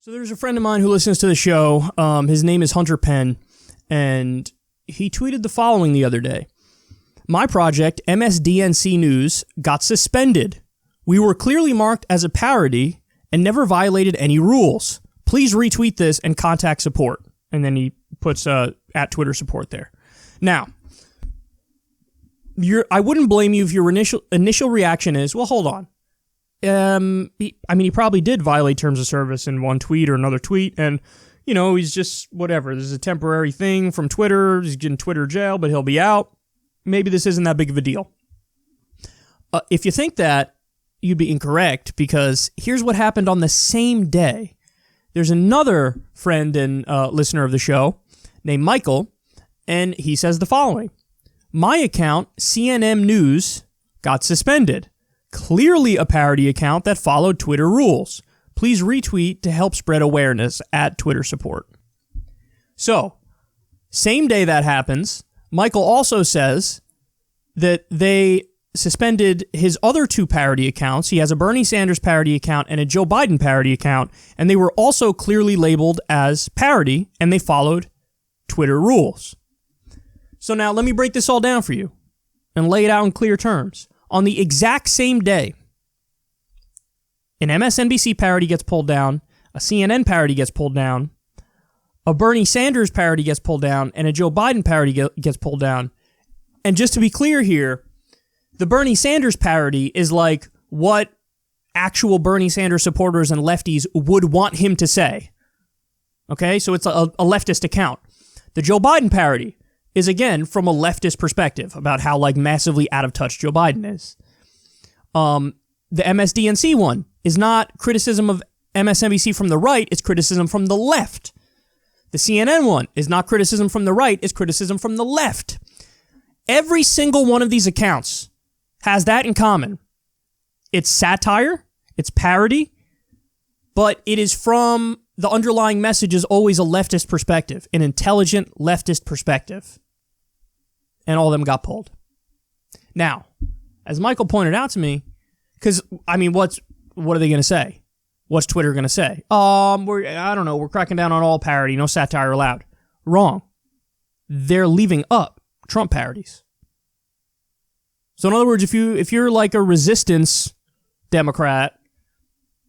So there's a friend of mine who listens to the show. His name is Hunter Penn, and he tweeted the following the other day. My project, MSDNC News, got suspended. We were clearly marked as a parody and never violated any rules. Please retweet this and contact support. And then he puts at Twitter support there. Now, I wouldn't blame you if your initial reaction is, well, hold on. He probably did violate terms of service in one tweet or another tweet, and, he's just, whatever. This is a temporary thing from Twitter. He's in Twitter jail, but he'll be out. Maybe this isn't that big of a deal. If you think that, you'd be incorrect, because here's what happened on the same day. There's another friend and listener of the show named Michael, and he says the following. My account, CNN News, got suspended. Clearly a parody account that followed Twitter rules. Please retweet to help spread awareness at Twitter support. So, same day that happens, Michael also says that they suspended his other two parody accounts. He has a Bernie Sanders parody account and a Joe Biden parody account, and they were also clearly labeled as parody, and they followed Twitter rules. So now let me break this all down for you and lay it out in clear terms. On the exact same day, an MSNBC parody gets pulled down, a CNN parody gets pulled down, a Bernie Sanders parody gets pulled down, and a Joe Biden parody gets pulled down. And just to be clear here, the Bernie Sanders parody is like what actual Bernie Sanders supporters and lefties would want him to say. Okay, so it's a leftist account. The Joe Biden parody is, again, from a leftist perspective about how, massively out of touch Joe Biden is. The MSDNC one is not criticism of MSNBC from the right, it's criticism from the left. The CNN one is not criticism from the right, it's criticism from the left. Every single one of these accounts has that in common. It's satire, it's parody, but it is from the underlying message is always a leftist perspective, an intelligent leftist perspective. And all of them got pulled. Now, as Michael pointed out to me, because, what are they going to say? What's Twitter going to say? I don't know, we're cracking down on all parody, no satire allowed. Wrong. They're leaving up Trump parodies. So in other words, if you're like a resistance Democrat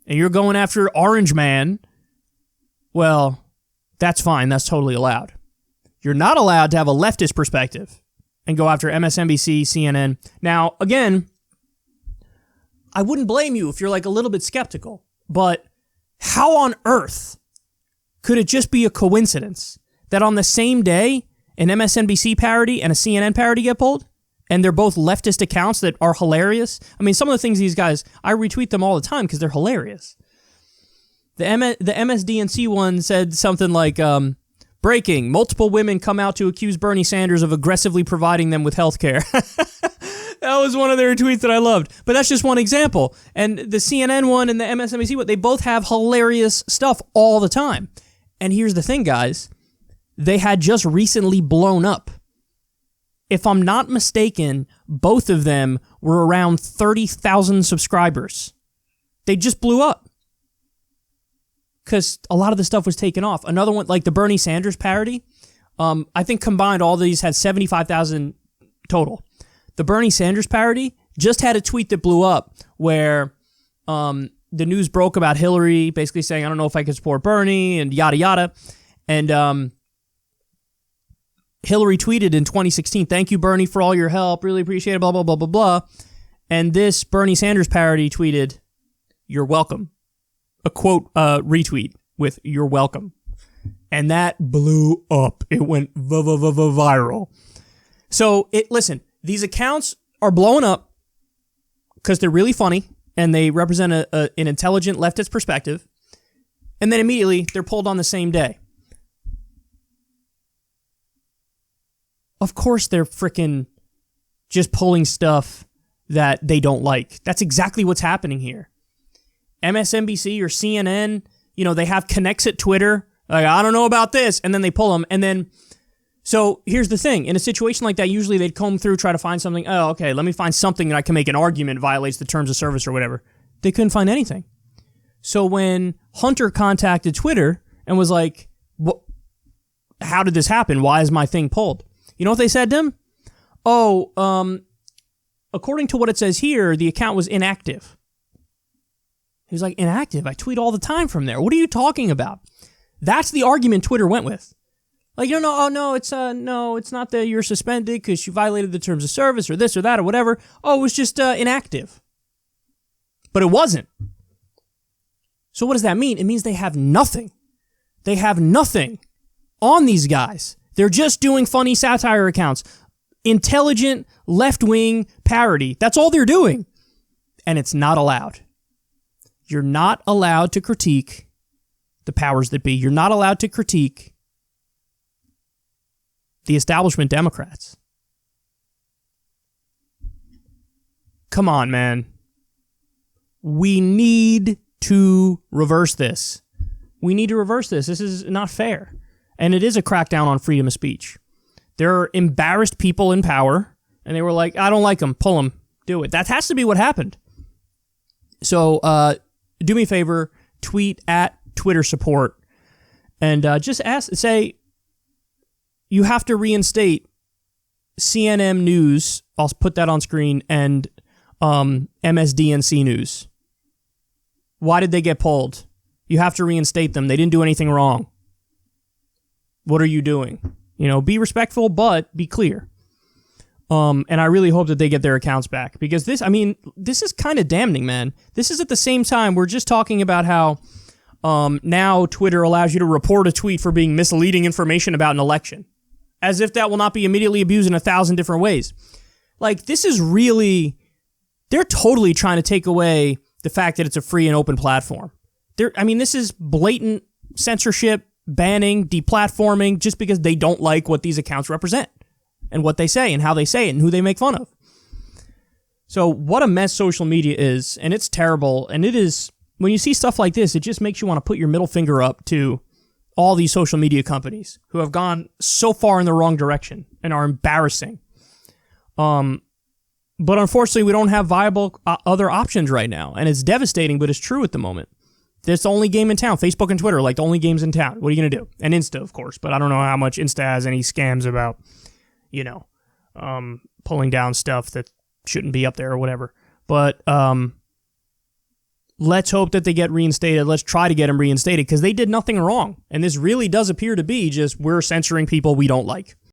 and you're going after Orange Man, well, that's fine. That's totally allowed. You're not allowed to have a leftist perspective and go after MSNBC, CNN. Now, again, I wouldn't blame you if you're a little bit skeptical, but how on earth could it just be a coincidence that on the same day an MSNBC parody and a CNN parody get pulled? And they're both leftist accounts that are hilarious. Some of the things these guys, I retweet them all the time because they're hilarious. The MSDNC one said something like, breaking, multiple women come out to accuse Bernie Sanders of aggressively providing them with health care. That was one of their tweets that I loved. But that's just one example. And the CNN one and the MSNBC one, they both have hilarious stuff all the time. And here's the thing, guys. They had just recently blown up. If I'm not mistaken, both of them were around 30,000 subscribers. They just blew up. Because a lot of the stuff was taken off. Another one, like the Bernie Sanders parody, I think combined all these had 75,000 total. The Bernie Sanders parody just had a tweet that blew up where the news broke about Hillary basically saying, I don't know if I can support Bernie and yada yada. And Hillary tweeted in 2016, thank you, Bernie, for all your help. Really appreciate it, blah, blah, blah, blah, blah. And this Bernie Sanders parody tweeted, you're welcome. A quote retweet with you're welcome. And that blew up. It went viral. So, listen, these accounts are blowing up because they're really funny and they represent an intelligent leftist perspective. And then immediately they're pulled on the same day. Of course they're freaking just pulling stuff that they don't like. That's exactly what's happening here. MSNBC or CNN, they have connects at Twitter. I don't know about this. And then they pull them. And then, so here's the thing. In a situation like that, usually they'd comb through, try to find something. Oh, okay, let me find something that I can make an argument violates the terms of service or whatever. They couldn't find anything. So when Hunter contacted Twitter and was like, "What? How did this happen? Why is my thing pulled?" You know what they said to him? According to what it says here, the account was inactive. He was like, inactive? I tweet all the time from there. What are you talking about? That's the argument Twitter went with. Like, it's not that you're suspended because you violated the terms of service or this or that or whatever. Oh, it was just inactive. But it wasn't. So what does that mean? It means they have nothing. They have nothing on these guys. They're just doing funny satire accounts. Intelligent, left-wing parody. That's all they're doing. And it's not allowed. You're not allowed to critique the powers that be. You're not allowed to critique the establishment Democrats. Come on, man. We need to reverse this. We need to reverse this. This is not fair. And it is a crackdown on freedom of speech. There are embarrassed people in power, and they were like, I don't like them. Pull them. Do it. That has to be what happened. So do me a favor. Tweet at Twitter support. And just say, you have to reinstate CNN News. I'll put that on screen. And MSDNC News. Why did they get pulled? You have to reinstate them. They didn't do anything wrong. What are you doing? Be respectful, but be clear. And I really hope that they get their accounts back. Because this is kind of damning, man. This is at the same time, we're just talking about how now Twitter allows you to report a tweet for being misleading information about an election. As if that will not be immediately abused in 1,000 different ways. Like, this is really... They're totally trying to take away the fact that it's a free and open platform. This is blatant censorship, banning, deplatforming, just because they don't like what these accounts represent and what they say and how they say it and who they make fun of. So what a mess social media is, and it's terrible. And it is, when you see stuff like this, it just makes you want to put your middle finger up to all these social media companies who have gone so far in the wrong direction and are embarrassing. But unfortunately, we don't have viable other options right now. And it's devastating, but it's true at the moment. It's the only game in town. Facebook and Twitter are like the only games in town. What are you going to do? And Insta, of course. But I don't know how much Insta has any scams about, pulling down stuff that shouldn't be up there or whatever. But let's hope that they get reinstated. Let's try to get them reinstated because they did nothing wrong. And this really does appear to be just we're censoring people we don't like.